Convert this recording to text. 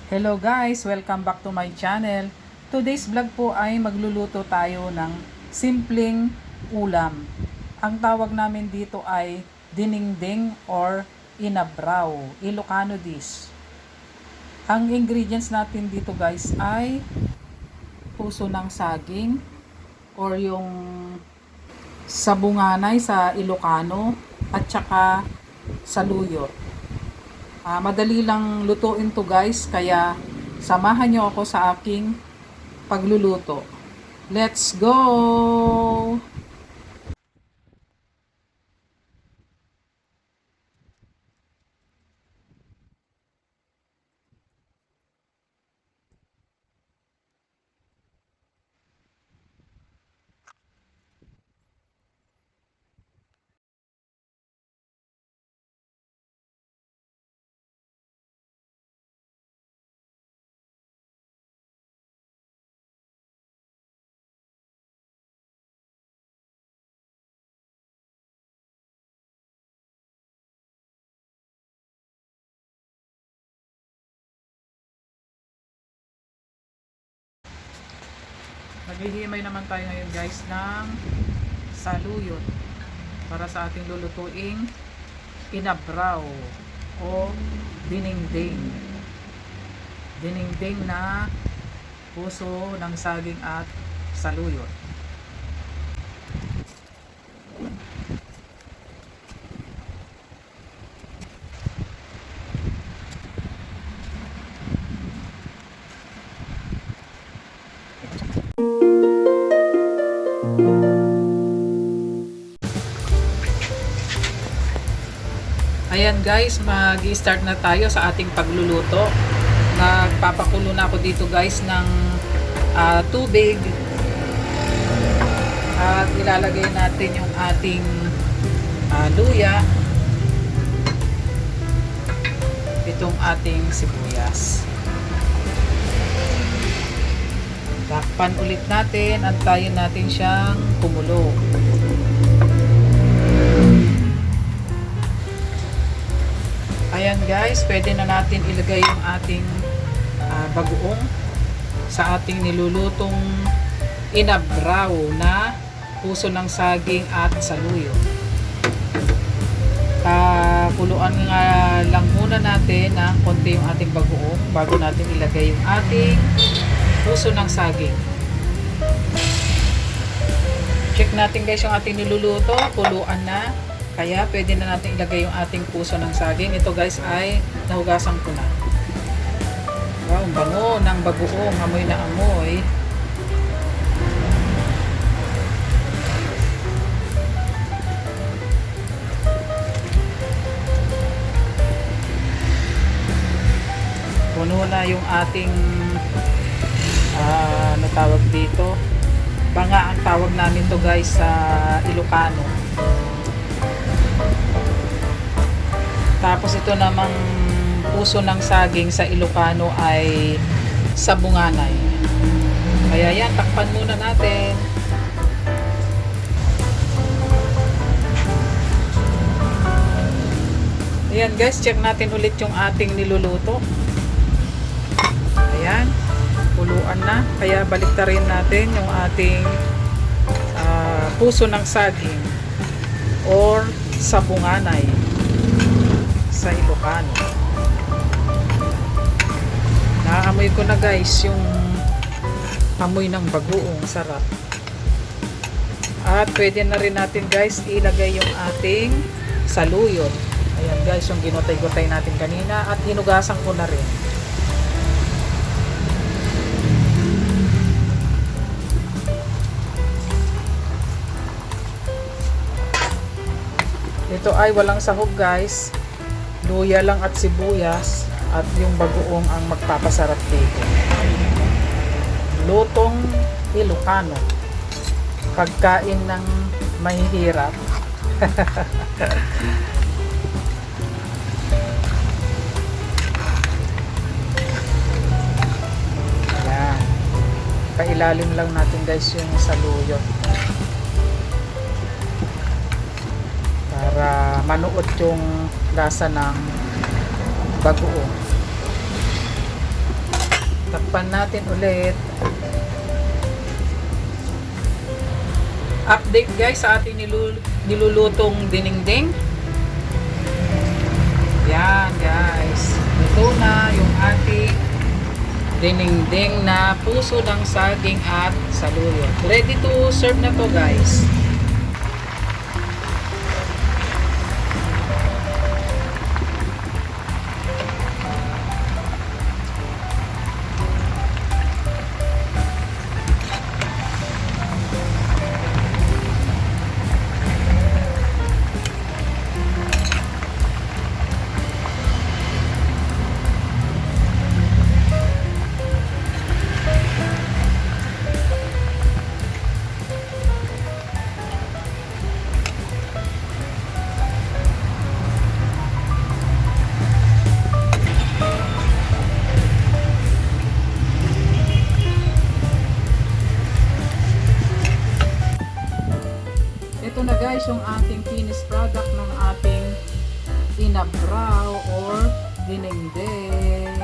Hello guys! Welcome back to my channel. Today's vlog po ay magluluto tayo ng simpleng ulam. Ang tawag namin dito ay dinengdeng or inabraw, Ilocano dish. Ang ingredients natin dito guys ay puso ng saging or yung sabunganay sa Ilocano at saka saluyot. Madali lang lutuin to guys, kaya samahan nyo ako sa aking pagluluto. Let's go! Maghihimay naman tayo ngayon guys ng saluyot para sa ating lulutuing inabraw o dinengdeng. Dinengdeng na puso ng saging at saluyot. Ayan guys, mag-start na tayo sa ating pagluluto. Nagpapakulo na ako dito guys ng tubig. At ilalagay natin yung ating luya. Itong ating sibuyas. Takpan ulit natin, antayin natin siyang kumulo. Ayan guys, pwede na natin ilagay yung ating bagoong sa ating nilulutong inabraw na puso ng saging at saluyot. Kuluan nga lang muna natin ng konti yung ating bagoong bago natin ilagay yung ating puso ng saging. Check natin guys yung ating niluluto, kuluan na. Kaya pwede na natin ilagay yung ating puso ng saging. Ito guys ay nahugasan ko na. Wow, ang bango ng bagoong, amoy na amoy. Puno na yung ating ano tawag dito? Banga ang tawag namin to guys sa Ilocano. Tapos ito namang puso ng saging sa Ilocano ay sabunganay. Kaya yan, takpan muna natin. Ayan guys, check natin ulit yung ating niluluto. Ayan, kuluan na. Kaya baliktarin natin yung ating puso ng saging or sabunganay sa Ilocano. Naamoy ko na guys yung amoy ng bagoong, sarap. At pwede na rin natin guys ilagay yung ating saluyot. Ayan guys, yung ginutay-gutay natin kanina at hinugasan ko na rin. Ito ay walang sahog guys. Luya lang at sibuyas at yung bagoong ang magpapasarap dito. Lutong Ilocano. Pagkain ng mahihirap. Ayan. Pailalim lang natin guys yung saluyot. Para manuot yung lasa ng bagoong. Takpan natin ulit. Update guys sa ating nilulutong dinengdeng. Yan guys. Ito na yung ating dinengdeng na puso ng saging at saluyot. Ready to serve na to guys. Ito na guys yung ating finished product ng ating inabraw or dinengdeng.